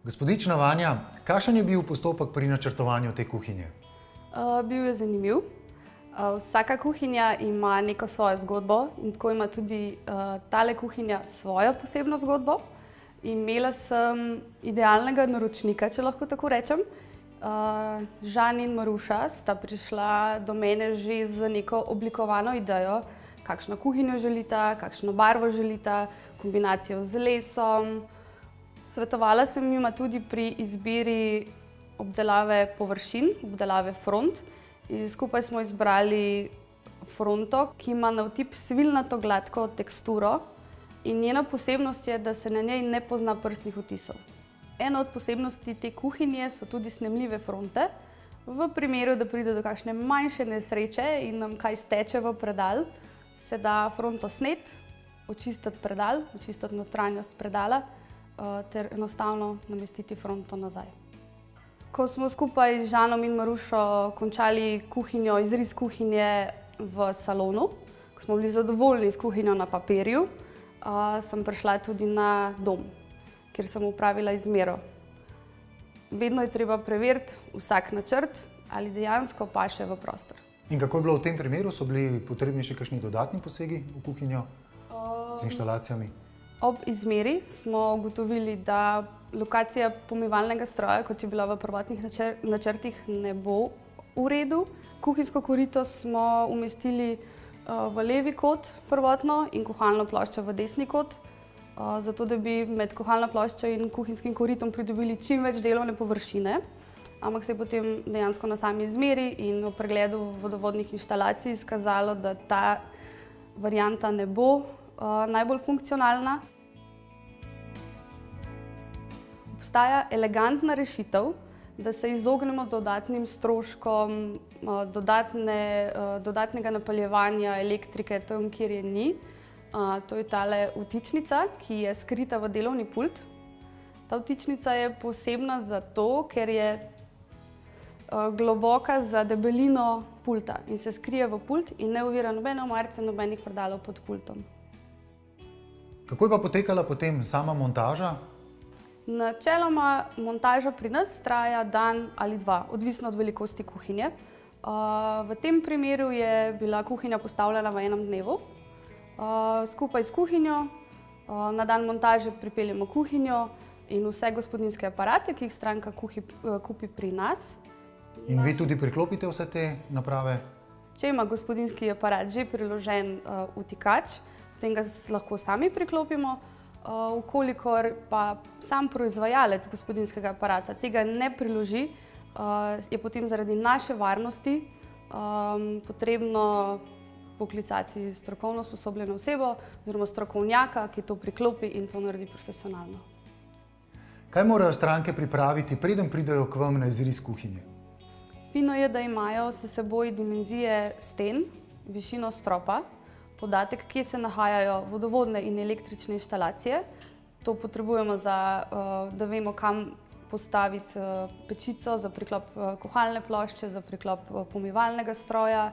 Gospodična Vanja, kakšen je bil postopek pri načrtovanju te kuhinje? Bil je zanimiv. Vsaka kuhinja ima neko svojo zgodbo in tako ima tudi tale kuhinja svojo posebno zgodbo. Imela sem idealnega naročnika, če lahko tako rečem. Žan in Maruša sta prišla do mene že z neko oblikovano idejo, kakšno kuhinjo želita, kakšno barvo želita, kombinacijo z lesom. Svetovala sem jima tudi pri izbiri obdelave površin, obdelave front. In skupaj smo izbrali fronto, ki ima na vtip svilnato gladko teksturo in njena posebnost je, da se na njej ne pozna prstnih odtisov. Ena od posebnosti te kuhinje so tudi snemljive fronte. V primeru, da pride do kakšne manjše nesreče in nam kaj steče v predal, se da fronto sneti, očistiti predal, očistiti notranjost predala ter enostavno namestiti fronto nazaj. Ko smo skupaj z Žanom in Marušo končali kuhinjo, izris kuhinje v salonu, ko smo bili zadovoljni s kuhinjo na papirju, sem prišla tudi na dom, kjer sem opravila izmero. Vedno je treba preveriti vsak načrt, ali dejansko paše v prostor. In kako je bilo v tem primeru? So bili potrebni še kakšni dodatni posegi v kuhinjo z inštalacijami? Ob izmeri smo ugotovili, da lokacija pomivalnega stroja, kot je bila v prvotnih načrtih, ne bo v redu. Kuhinjsko korito smo umestili v levi kot prvotno in kuhalno ploščo v desni kot, zato da bi med kuhalno ploščo in kuhinjskim koritom pridobili čim več delovne površine. Ampak se je potem dejansko na sami izmeri in v pregledu vodovodnih inštalacij izkazalo, da ta varianta ne bo najbolj funkcionalna. Obstaja elegantna rešitev, da se izognemo dodatnim stroškom, dodatnega napeljevanja elektrike tam, kjer je ni. To je tale vtičnica, ki je skrita v delovni pult. Ta vtičnica je posebna zato, ker je globoka za debelino pulta in se skrije v pult in ne ovira nobene omarice, nobenih predalov pod pultom. Kako je pa potekala potem sama montaža? Načeloma montaža pri nas traja dan ali dva, odvisno od velikosti kuhinje. V tem primeru je bila kuhinja postavljena v enem dnevu. Skupaj s kuhinjo na dan montaže pripeljemo kuhinjo in vse gospodinjske aparate, ki jih stranka kupi pri nas. In vi tudi priklopite vse te naprave? Če ima gospodinjski aparat že priložen vtikač, potem ga lahko sami priklopimo. Vkolikor pa sam proizvajalec gospodinjskega aparata tega ne priloži, je potem zaradi naše varnosti potrebno poklicati strokovno usposobljeno osebo oziroma strokovnjaka, ki to priklopi in to naredi profesionalno. Kaj morajo stranke pripraviti, preden pridejo k vam na izris kuhinje? Fino je, da imajo s seboj dimenzije sten, višino stropa, podatek, kje se nahajajo vodovodne in električne inštalacije. To potrebujemo, da vemo, kam postaviti pečico za priklop kuhalne plošče, za priklop pomivalnega stroja.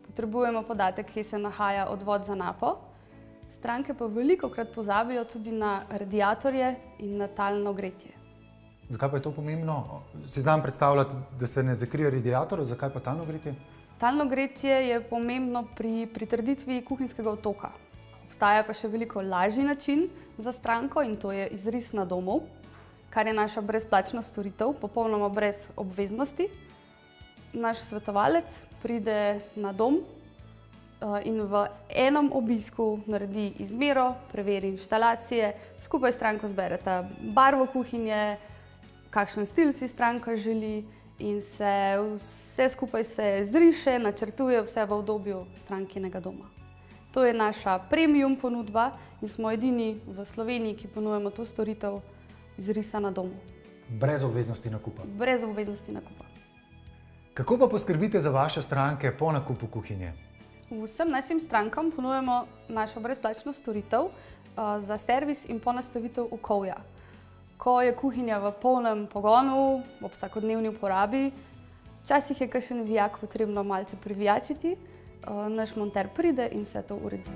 Potrebujemo podatek, kje se nahaja odvod za napo. Stranke pa velikokrat pozabijo tudi na radiatorje in na talno gretje. Zakaj pa je to pomembno? Si znam predstavljati, da se ne zakrije radiator, zakaj pa talno gretje? Talno gretje je pomembno pri pritrditvi kuhinjskega otoka. Obstaja pa še veliko lažji način za stranko in to je izris na domu, kar je naša brezplačna storitev, popolnoma brez obveznosti. Naš svetovalec pride na dom in v enem obisku naredi izmero, preveri inštalacije, skupaj s stranko zbereta barvo kuhinje, kakšen stil si stranka želi in vse skupaj se zriše, načrtuje vse v udobju strankinega doma. To je naša premium ponudba in smo edini v Sloveniji, ki ponujamo to storitev izrisa na domu. Brez obveznosti nakupa? Brez obveznosti nakupa. Kako pa poskrbite za vaše stranke po nakupu kuhinje? Vsem našim strankam ponujamo našo brezplačno storitev za servis in ponastavitev okovja. Ko je kuhinja v polnem pogonu, ob vsakodnevni uporabi, včasih je kakšen vijak potrebno malce privijačiti, naš monter pride in vse to uredi.